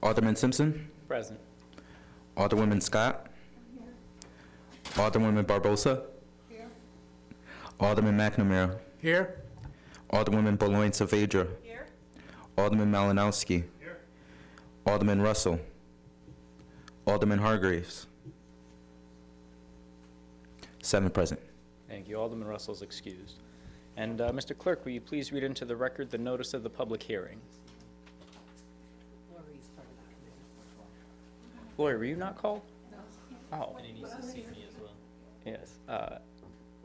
Alderman Simpson, Present. Alderwoman Scott, Alderwoman Barbosa, Alderman McNamara, Here. Alderwoman Boulogne Saavedra, Here. Alderman Malinowski, Alderman Russell, Alderman Hargreaves. 7 present. Thank you. Alderman Russell is excused. And Mr. Clerk, will you please read into the record the notice of the public hearing? Lori, were you not called? No. Oh. And he needs to see me as well. Yes.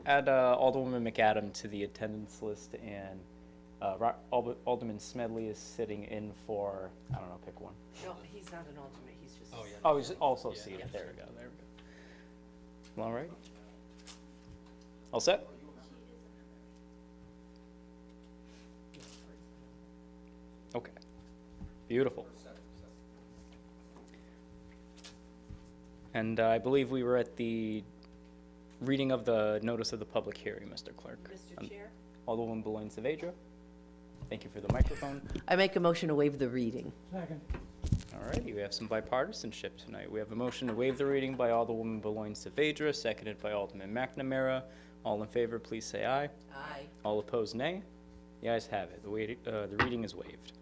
Add Alderwoman McAdam to the attendance list, and Alderman Smedley is sitting in for, I don't know, pick one. No, he's not an alternate, he's just. Oh, yeah. Oh, he's also Yeah. seated. There we go. There we go. All right. All set? Okay. Beautiful. And I believe we were at the reading of the notice of the public hearing, Mr. Clerk. Mr. Chair? Alderwoman Boulogne Saavedra. Thank you for the microphone. I make a motion to waive the reading. Second. All righty, we have some bipartisanship tonight. We have a motion to waive the reading by Alderwoman Boulogne Saavedra, seconded by Alderman McNamara. All in favor, please say aye. Aye. All opposed, nay. The ayes have it. The reading is waived.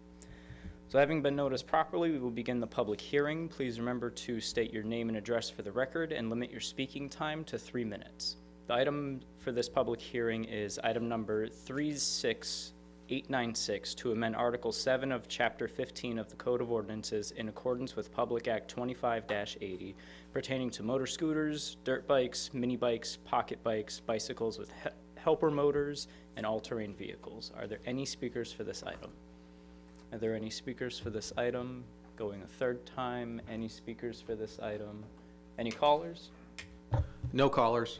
So having been noticed properly, we will begin the public hearing. Please remember to state your name and address for the record and limit your speaking time to 3 minutes. The item for this public hearing is item number 36896 to amend Article 7 of Chapter 15 of the Code of Ordinances in accordance with Public Act 25-80 pertaining to motor scooters, dirt bikes, mini bikes, pocket bikes, bicycles with helper motors, and all-terrain vehicles. Are there any speakers for this item? Are there any speakers for this item? Going a third time, any speakers for this item? Any callers? No callers.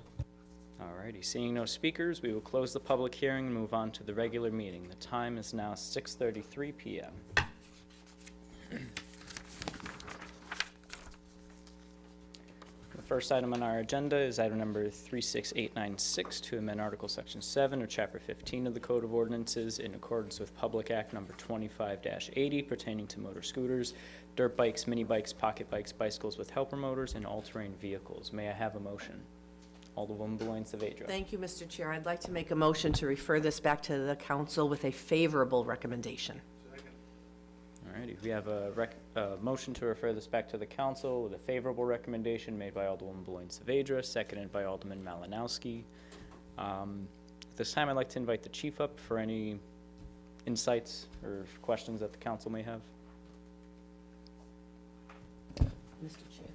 Alrighty, seeing no speakers, we will close the public hearing and move on to the regular meeting. The time is now 6:33 p.m. The first item on our agenda is item number 36896 to amend Article Section 7 of Chapter 15 of the Code of Ordinances in accordance with Public Act number 25-80 pertaining to motor scooters, dirt bikes, mini bikes, pocket bikes, bicycles with helper motors, and all-terrain vehicles. May I have a motion? Alderwoman Boulogne Saavedra. Thank you, Mr. Chair. I'd like to make a motion to refer this back to the council with a favorable recommendation. All righty, we have a motion to refer this back to the council with a favorable recommendation made by Alderwoman Boulogne Saavedra, seconded by Alderman Malinowski. At this time, I'd like to invite the chief up for any insights or questions that the council may have. Mr. Chair.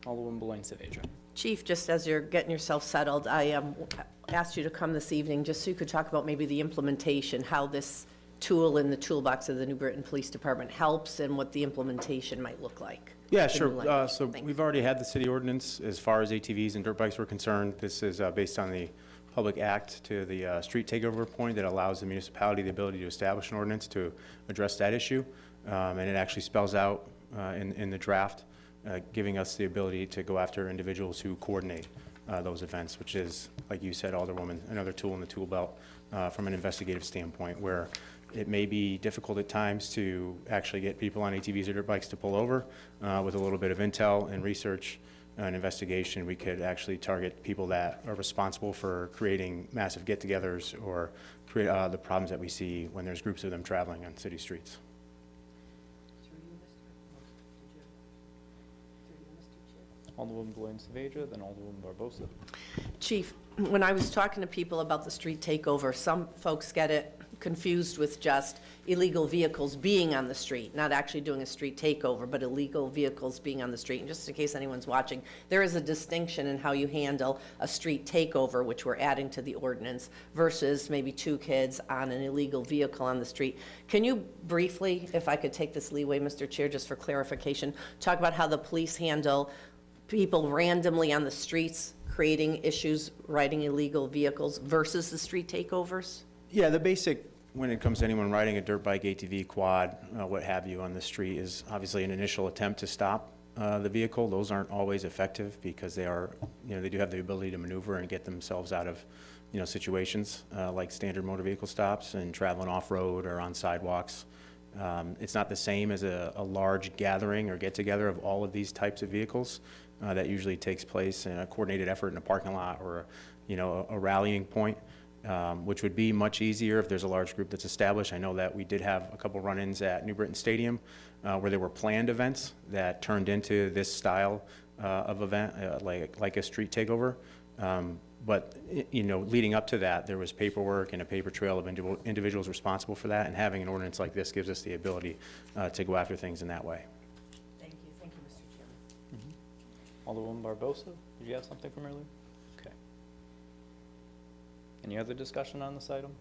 Alderwoman Boulogne Saavedra. Chief, just as you're getting yourself settled, I asked you to come this evening just so you could talk about maybe the implementation, how this tool in the toolbox of the New Britain Police Department helps and what the implementation might look like. Yeah, The new sure. language. So Thanks. we've already had the city ordinance as far as ATVs and dirt bikes were concerned. This is based on the Public Act to the street takeover point that allows the municipality the ability to establish an ordinance to address that issue. And it actually spells out in the draft, giving us the ability to go after individuals who coordinate those events, which is, like you said, Alderwoman, another tool in the tool belt from an investigative standpoint, where it may be difficult at times to actually get people on ATVs or dirt bikes to pull over. With a little bit of intel and research and investigation, we could actually target people that are responsible for creating massive get-togethers or create the problems that we see when there's groups of them traveling on city streets. Alderwoman Boulogne Saavedra, then Alderwoman Barbosa. Chief, when I was talking to people about the street takeover, some folks get it confused with just illegal vehicles being on the street, not actually doing a street takeover, but illegal vehicles being on the street. And just in case anyone's watching, there is a distinction in how you handle a street takeover, which we're adding to the ordinance, versus maybe two kids on an illegal vehicle on the street. Can you briefly, if I could take this leeway, Mr. Chair, just for clarification, talk about how the police handle people randomly on the streets creating issues, riding illegal vehicles versus the street takeovers? Yeah, the basic, when it comes to anyone riding a dirt bike, ATV, quad, what have you on the street, is obviously an initial attempt to stop the vehicle. Those aren't always effective because they are, they do have the ability to maneuver and get themselves out of, situations like standard motor vehicle stops and traveling off-road or on sidewalks. It's not the same as a large gathering or get-together of all of these types of vehicles. That usually takes place in a coordinated effort in a parking lot or, a rallying point, which would be much easier if there's a large group that's established. I know that we did have a couple run-ins at New Britain Stadium where there were planned events that turned into this style of event, like a street takeover. But, leading up to that, there was paperwork and a paper trail of individuals responsible for that, and having an ordinance like this gives us the ability to go after things in that way. Thank you, Mr. Chairman. Alderwoman Barbosa, did you have something from earlier? Okay. Any other discussion on this item?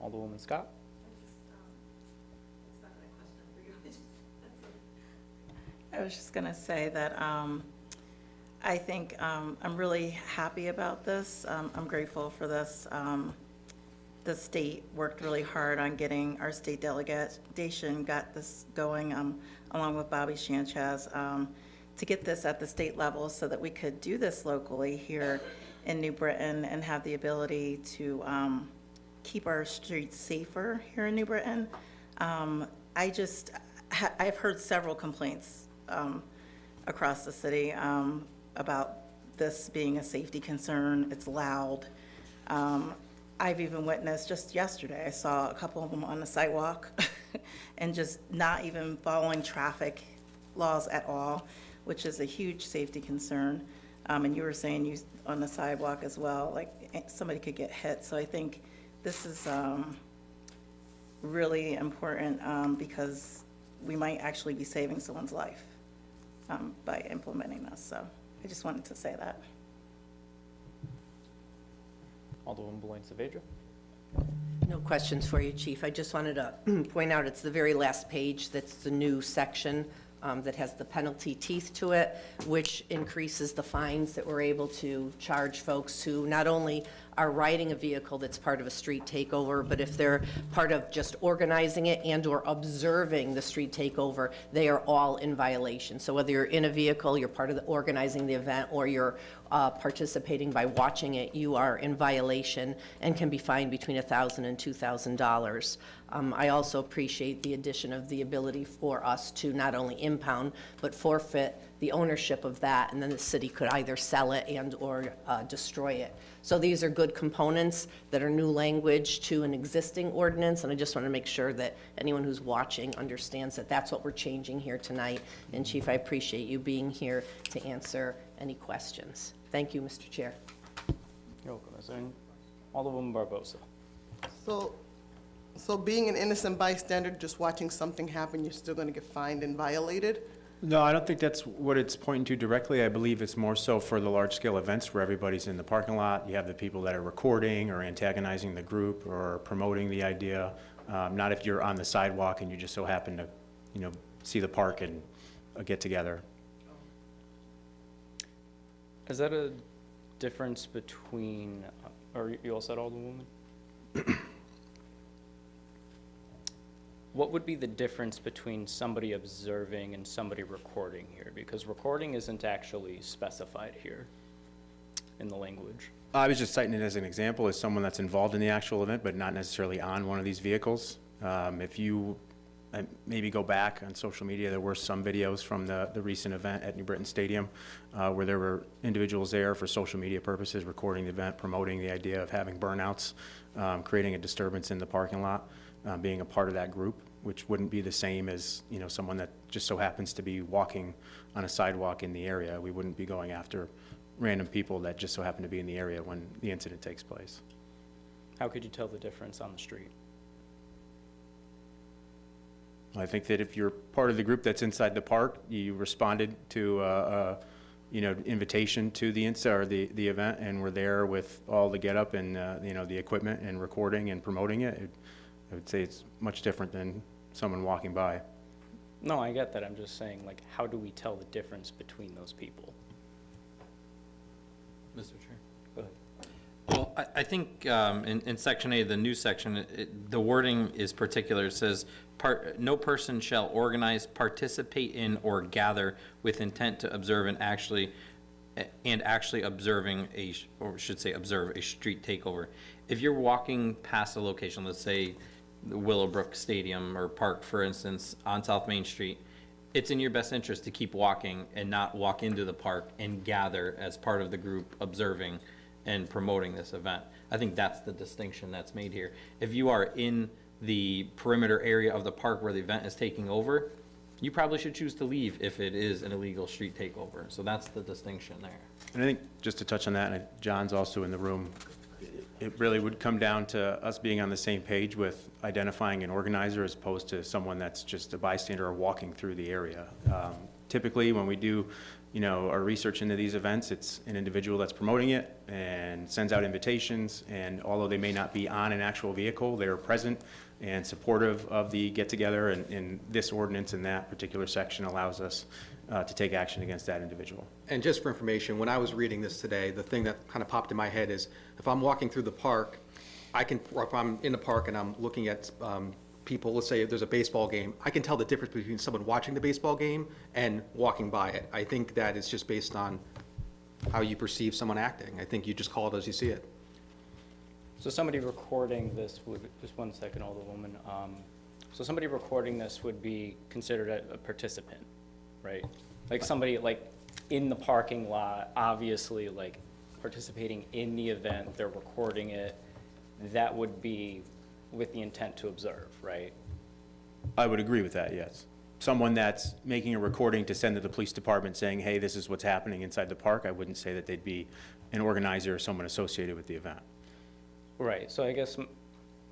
Alderwoman Scott? I was just going to say that I think I'm really happy about this. I'm grateful for this. The state worked really hard on getting our state delegation got this going, along with Bobby Sanchez, to get this at the state level so that we could do this locally here in New Britain and have the ability to keep our streets safer here in New Britain. I've heard several complaints across the city about this being a safety concern. It's loud. I've even witnessed, just yesterday, I saw a couple of them on the sidewalk and just not even following traffic laws at all, which is a huge safety concern. And you were saying you on the sidewalk as well, like somebody could get hit. So I think this is really important because we might actually be saving someone's life by implementing this. So I just wanted to say that. Alderwoman Beloin Saavedra? No questions for you, Chief. I just wanted to point out it's the very last page that's the new section that has the penalty teeth to it, which increases the fines that we're able to charge folks who not only are riding a vehicle that's part of a street takeover, but if they're part of just organizing it and or observing the street takeover, they are all in violation. So whether you're in a vehicle, you're part of the organizing the event, or you're participating by watching it, you are in violation and can be fined between $1,000 and $2,000. I also appreciate the addition of the ability for us to not only impound, but forfeit the ownership of that, and then the city could either sell it and or destroy it. So these are good components that are new language to an existing ordinance, and I just want to make sure that anyone who's watching understands that that's what we're changing here tonight. And Chief, I appreciate you being here to answer any questions. Thank you, Mr. Chair. You're welcome. Is there any? Alderwoman Barbosa? So being an innocent bystander, just watching something happen, you're still going to get fined and violated? No, I don't think that's what it's pointing to directly. I believe it's more so for the large-scale events where everybody's in the parking lot. You have the people that are recording or antagonizing the group or promoting the idea. Not if you're on the sidewalk and you just so happen to, see the park and get together. Is that a difference between, or you all said Alderwoman? What would be the difference between somebody observing and somebody recording here? Because recording isn't actually specified here in the language. I was just citing it as an example as someone that's involved in the actual event, but not necessarily on one of these vehicles. If you maybe go back on social media, there were some videos from the recent event at New Britain Stadium where there were individuals there for social media purposes, recording the event, promoting the idea of having burnouts, creating a disturbance in the parking lot. Being a part of that group, which wouldn't be the same as someone that just so happens to be walking on a sidewalk in the area. We wouldn't be going after random people that just so happen to be in the area when the incident takes place. How could you tell the difference on the street? I think that if you're part of the group that's inside the park, you responded to invitation to the the event, and were there with all the get up and the equipment and recording and promoting it. I would say it's much different than someone walking by. No, I get that. I'm just saying, like, how do we tell the difference between those people? Mr. Chair. Go ahead. Well, I think in Section A, the new section, the wording is particular. It says, no person shall organize, participate in, or gather with intent to observe and actually observing observe a street takeover. If you're walking past a location, let's say the Willowbrook Stadium or Park, for instance, on South Main Street, it's in your best interest to keep walking and not walk into the park and gather as part of the group observing and promoting this event. I think that's the distinction that's made here. If you are in the perimeter area of the park where the event is taking over, you probably should choose to leave if it is an illegal street takeover. So that's the distinction there. And I think, just to touch on that, and John's also in the room, it really would come down to us being on the same page with identifying an organizer as opposed to someone that's just a bystander or walking through the area. Typically, when we do, our research into these events, it's an individual that's promoting it and sends out invitations, and although they may not be on an actual vehicle, they're present and supportive of the get-together, and this ordinance in that particular section allows us to take action against that individual. And just for information, when I was reading this today, the thing that kind of popped in my head is, if I'm walking through the park, or if I'm in the park and I'm looking at people, let's say if there's a baseball game, I can tell the difference between someone watching the baseball game and walking by it. I think that is just based on how you perceive someone acting. I think you just call it as you see it. So somebody recording this would, just one second, Alderwoman. So somebody recording this would be considered a participant, right? Like somebody like in the parking lot, obviously like participating in the event, they're recording it. That would be with the intent to observe, right? I would agree with that, yes. Someone that's making a recording to send to the police department saying, hey, this is what's happening inside the park, I wouldn't say that they'd be an organizer or someone associated with the event. Right, so I guess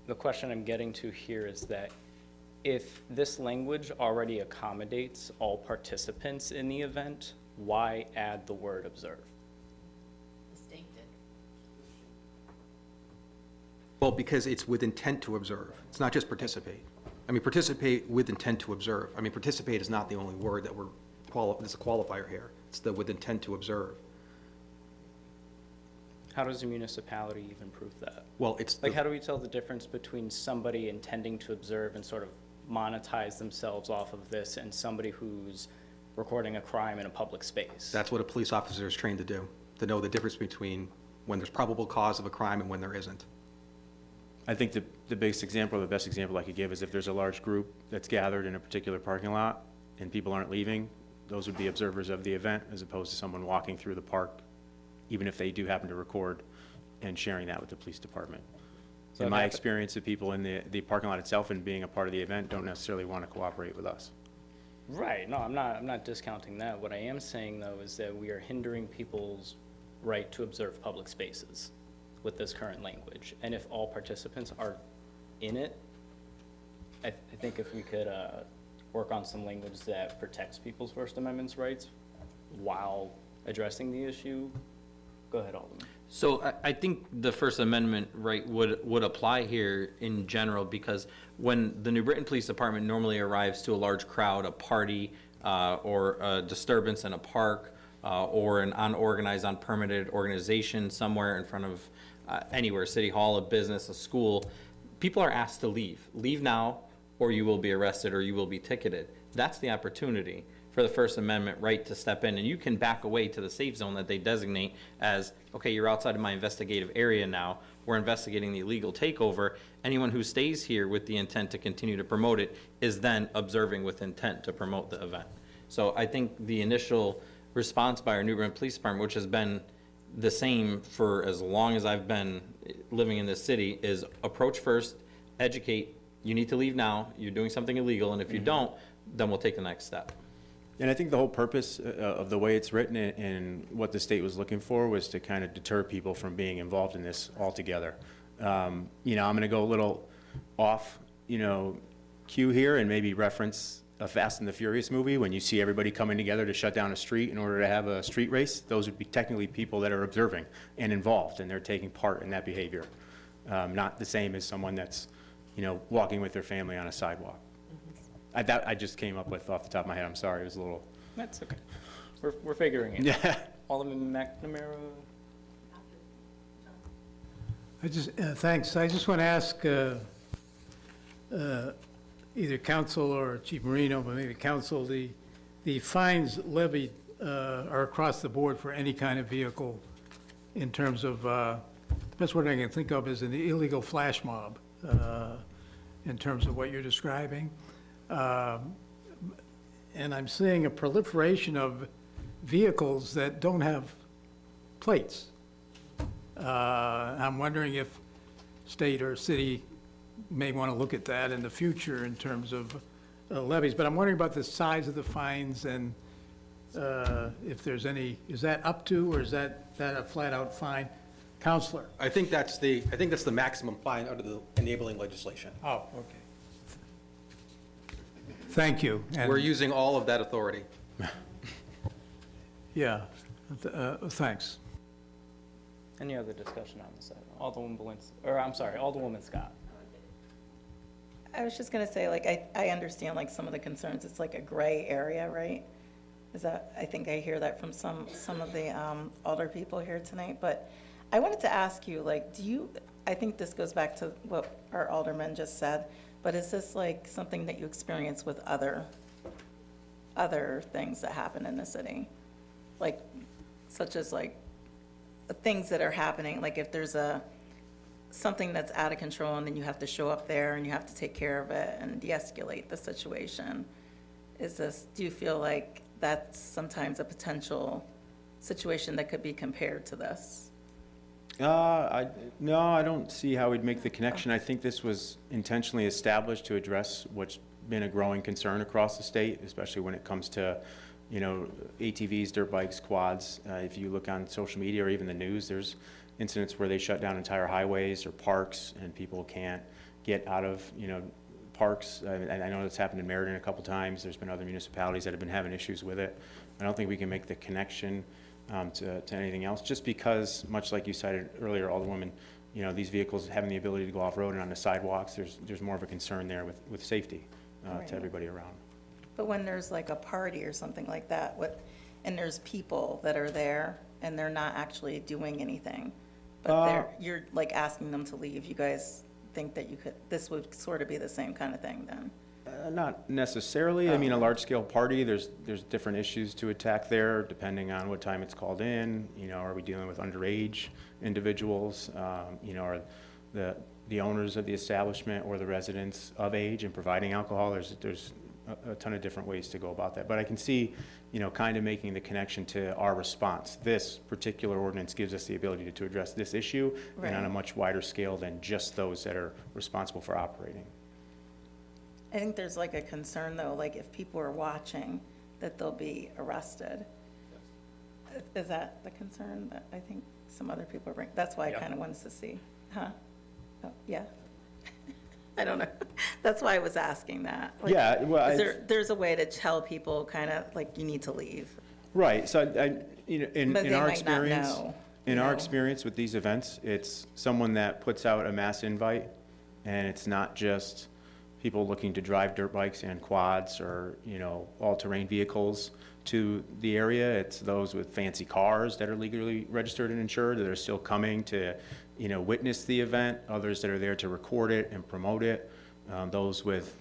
the question I'm getting to here is that if this language already accommodates all participants in the event, why add the word observe? Well, because it's with intent to observe. It's not just participate. I mean, participate with intent to observe. I mean, participate is not the only word that there's a qualifier here. It's the with intent to observe. How does a municipality even prove that? Well, it's Like, how do we tell the difference between somebody intending to observe and sort of monetize themselves off of this and somebody who's recording a crime in a public space? that's what a police officer is trained to do, to know the difference between when there's probable cause of a crime and when there isn't. I think the biggest example, or the best example I could give is if there's a large group that's gathered in a particular parking lot and people aren't leaving, those would be observers of the event as opposed to someone walking through the park, even if they do happen to record and sharing that with the police department. So In my if- experience, the people in the parking lot itself and being a part of the event don't necessarily want to cooperate with us. Right, no, I'm not discounting that. What I am saying, though, is that we are hindering people's right to observe public spaces with this current language. And if all participants are in it, I think if we could work on some language that protects people's First Amendment rights while addressing the issue. Go ahead, Alderman. So I think the First Amendment right would apply here in general, because when the New Britain Police Department normally arrives to a large crowd, a party, or a disturbance in a park, or an unorganized, unpermitted organization somewhere in front of anywhere, city hall, a business, a school, people are asked to leave. Leave now, or you will be arrested, or you will be ticketed. That's the opportunity for the First Amendment right to step in, and you can back away to the safe zone that they designate as, okay, you're outside of my investigative area now, we're investigating the illegal takeover. Anyone who stays here with the intent to continue to promote it is then observing with intent to promote the event. So I think the initial response by our New Britain Police Department, which has been the same for as long as I've been living in this city, is approach first, educate, you need to leave now, you're doing something illegal, and if you don't, then we'll take the next step. And I think the whole purpose of the way it's written and what the state was looking for was to kind of deter people from being involved in this altogether. I'm going to go a little off, cue here and maybe reference a Fast and the Furious movie. When you see everybody coming together to shut down a street in order to have a street race, those would be technically people that are observing and involved, and they're taking part in that behavior. Not the same as someone that's, walking with their family on a sidewalk. I just came up with off the top of my head. I'm sorry, it was a little. That's okay. We're figuring it. Yeah. Alderman McNamara? Thanks. I just want to ask either council or Chief Marino, but maybe council, the fines levied are across the board for any kind of vehicle in terms of, the best word I can think of is an illegal flash mob. in terms of what you're describing. And I'm seeing a proliferation of vehicles that don't have plates. I'm wondering if state or city may want to look at that in the future in terms of levies. But I'm wondering about the size of the fines and if there's any, is that up to, or is that a flat-out fine? Counselor? I think that's the maximum fine under the enabling legislation. Oh, okay. Thank you. And- We're using all of that authority. Yeah, thanks. Any other discussion on this item? Alderwoman Scott. I was just gonna say, like, I understand, like, some of the concerns, it's like a gray area, right? Is that, I think I hear that from some of the older people here tonight, but I wanted to ask you, like, I think this goes back to what our alderman just said, but is this like something that you experience with other things that happen in the city? Like, such as like, things that are happening, like if there's something that's out of control and then you have to show up there and you have to take care of it and de-escalate the situation. Do you feel like that's sometimes a potential situation that could be compared to this? No, I don't see how we'd make the connection. I think this was intentionally established to address what's been a growing concern across the state, especially when it comes to, ATVs, dirt bikes, quads. If you look on social media or even the news, there's incidents where they shut down entire highways or parks and people can't get out of, parks. I know that's happened in Meriden a couple times. There's been other municipalities that have been having issues with it. I don't think we can make the connection to anything else, just because, much like you cited earlier, Alderwoman, these vehicles having the ability to go off-road and on the sidewalks, there's more of a concern there with safety Right. to everybody around. But when there's like a party or something like that, and there's people that are there and they're not actually doing anything, but you're like asking them to leave, you guys think that this would sort of be the same kind of thing then? Not necessarily. I mean, a large-scale party, there's different issues to attack there, depending on what time it's called in. Are we dealing with underage individuals? Are the owners of the establishment or the residents of age and providing alcohol? There's a ton of different ways to go about that. But I can see, kind of making the connection to our response. This particular ordinance gives us the ability to address this issue and on a much wider scale than just those that are responsible for operating. I think there's like a concern though, like if people are watching, that they'll be arrested. Is that the concern that I think some other people bring? That's why I kind of wanted to see, huh? Oh, yeah. I don't know. That's why I was asking that. Like, Yeah, well, there's a way to tell people kind of like you need to leave. Right, so in But they our might not experience, know, our experience with these events, it's someone that puts out a mass invite, and it's not just people looking to drive dirt bikes and quads or, all-terrain vehicles to the area. It's those with fancy cars that are legally registered and insured that are still coming to, witness the event, others that are there to record it and promote it, those with,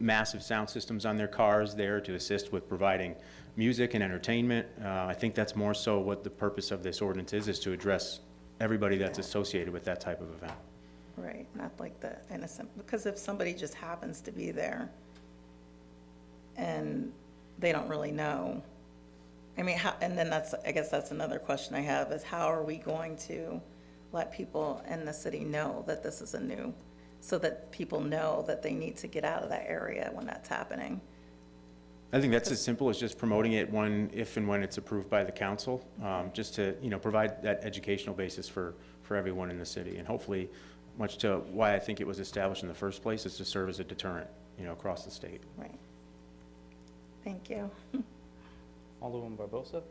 massive sound systems on their cars there to assist with providing music and entertainment. I think that's more so what the purpose of this ordinance is to address everybody that's associated with that type of event. Right, not like the innocent, because if somebody just happens to be there and they don't really know, I mean, and then I guess that's another question I have, is how are we going to let people in the city know that this is so that people know that they need to get out of that area when that's happening? I think that's as simple as just promoting it if and when it's approved by the council, just to, provide that educational basis for everyone in the city. And hopefully, much to why I think it was established in the first place, is to serve as a deterrent, across the state. Right. Thank you. Alderwoman Barbosa?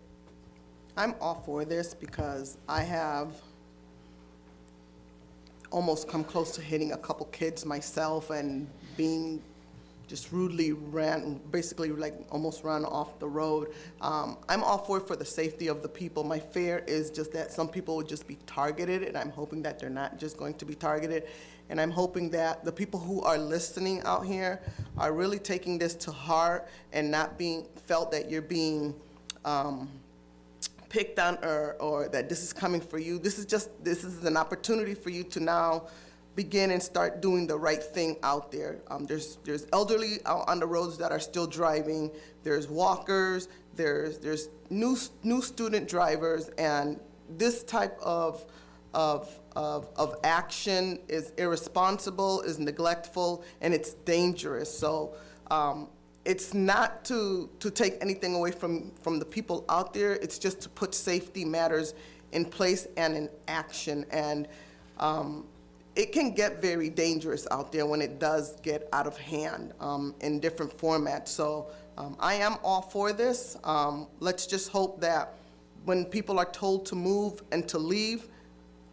I'm all for this because I have almost come close to hitting a couple kids myself and being just rudely basically like almost run off the road. I'm all for it for the safety of the people. My fear is just that some people will just be targeted, and I'm hoping that they're not just going to be targeted. And I'm hoping that the people who are listening out here are really taking this to heart and not being felt that you're being picked on or that this is coming for you. This is an opportunity for you to now begin and start doing the right thing out there. There's elderly out on the roads that are still driving. There's walkers. There's new student drivers, and this type of action is irresponsible, is neglectful, and it's dangerous. So it's not to take anything away from the people out there. It's just to put safety matters in place and in action. And it can get very dangerous out there when it does get out of hand in different formats. So I am all for this. Let's just hope that when people are told to move and to leave,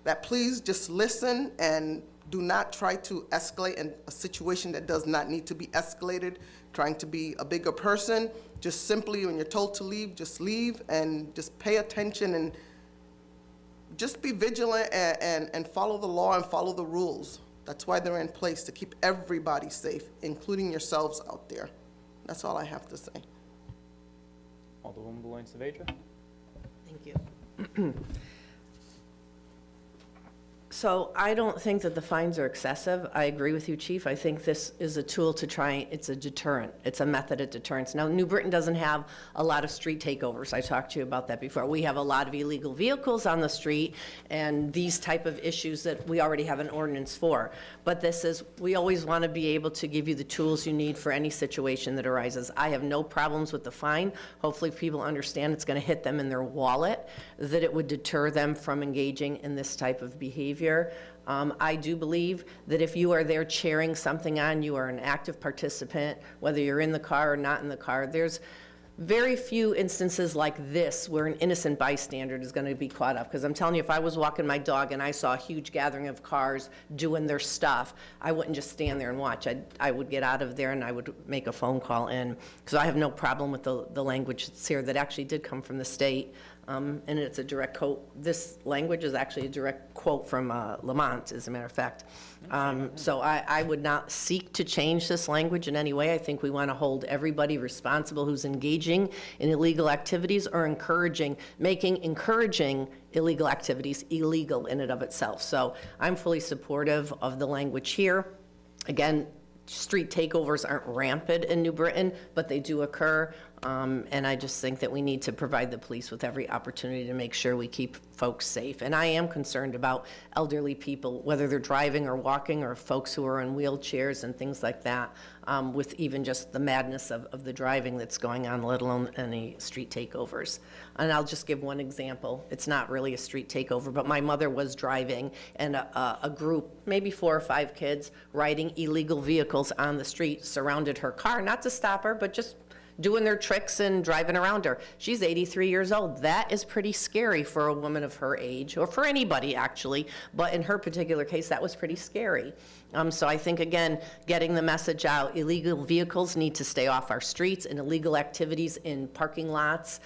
that please just listen and do not try to escalate in a situation that does not need to be escalated, trying to be a bigger person. Just simply, when you're told to leave, just leave and just pay attention and just be vigilant and follow the law and follow the rules. That's why they're in place, to keep everybody safe, including yourselves out there. That's all I have to say. Alderwoman Beloin Saavedra. Thank you. So I don't think that the fines are excessive. I agree with you, Chief. I think this is a tool to try, it's a deterrent. It's a method of deterrence. Now, New Britain doesn't have a lot of street takeovers. I talked to you about that before. We have a lot of illegal vehicles on the street and these type of issues that we already have an ordinance for. But this is, we always want to be able to give you the tools you need for any situation that arises. I have no problems with the fine. Hopefully people understand it's going to hit them in their wallet, that it would deter them from engaging in this type of behavior. I do believe that if you are there cheering something on, you are an active participant, whether you're in the car or not in the car. There's very few instances like this where an innocent bystander is going to be caught up. Because I'm telling you, if I was walking my dog and I saw a huge gathering of cars doing their stuff, I wouldn't just stand there and watch. I would get out of there and I would make a phone call in. Because I have no problem with the language that's here that actually did come from the state. And it's a direct quote. This language is actually a direct quote from Lamont, as a matter of fact. So I would not seek to change this language in any way. I think we want to hold everybody responsible who's engaging in illegal activities or encouraging illegal activities illegal in and of itself. So I'm fully supportive of the language here. Again, street takeovers aren't rampant in New Britain, but they do occur. And I just think that we need to provide the police with every opportunity to make sure we keep folks safe. And I am concerned about elderly people, whether they're driving or walking, or folks who are in wheelchairs and things like that, with even just the madness of the driving that's going on, let alone any street takeovers. And I'll just give one example. It's not really a street takeover, but my mother was driving, and a group, maybe 4 or 5 kids, riding illegal vehicles on the street surrounded her car, not to stop her, but just doing their tricks and driving around her. She's 83 years old. That is pretty scary for a woman of her age, or for anybody actually, but in her particular case, that was pretty scary. So I think, again, getting the message out, illegal vehicles need to stay off our streets, and illegal activities in parking lots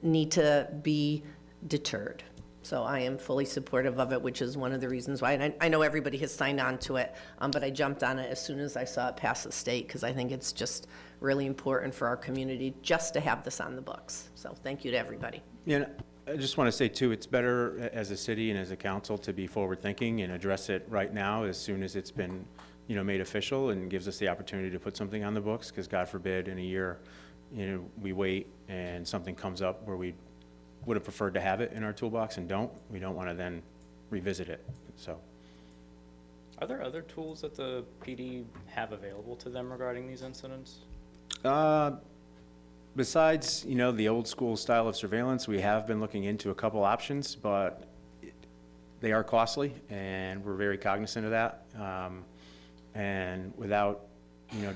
need to be deterred. So I am fully supportive of it, which is one of the reasons why. And I know everybody has signed on to it, but I jumped on it as soon as I saw it pass the state, because I think it's just really important for our community just to have this on the books. So thank you to everybody. Yeah, I just want to say too, it's better as a city and as a council to be forward-thinking and address it right now as soon as it's been, made official, and gives us the opportunity to put something on the books, because God forbid in a year, we wait and something comes up where we would have preferred to have it in our toolbox and don't. We don't want to then revisit it, so. Are there other tools that the PD have available to them regarding these incidents? Besides, the old school style of surveillance, we have been looking into a couple options, but they are costly, and we're very cognizant of that. And without,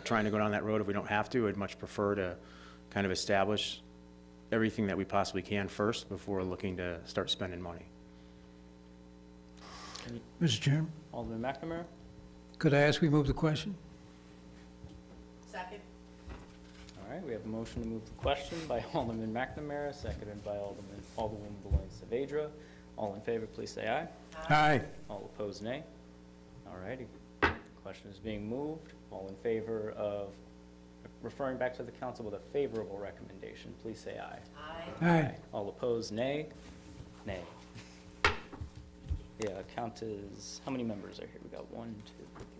trying to go down that road if we don't have to, I'd much prefer to kind of establish everything that we possibly can first before looking to start spending money. Mr. Chairman, Alderman McNamara? could I ask we move the question? Second. All right, we have a motion to move the question by Alderman McNamara, seconded by Alderwoman Beloin Saavedra. All in favor, please say aye. Aye. All opposed, nay. All righty. The question is being moved. All in favor of referring back to the council with a favorable recommendation, please say aye. Aye. Aye. All opposed, nay. Nay. Yeah, count is, how many members are here? We got 1,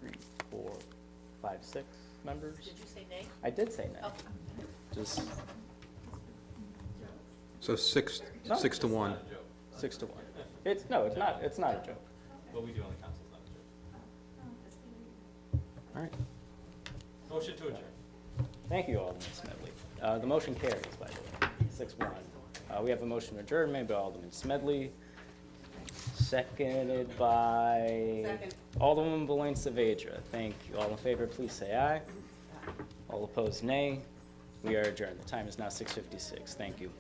2, 3, 4, 5, 6 members? Did you say nay? I did say nay. Just So 6 to 1. 6 to 1. It's not a joke. What we do on the council is not a joke. All right. Motion to adjourn. Thank you, Alderman Smedley. The motion carries, by the way, 6-1. We have a motion to adjourn made by Alderman Smedley, seconded by Alderman Beloin Saavedra. Thank you. All in favor, please say aye. All opposed, nay. We are adjourned. The time is now 6:56. Thank you.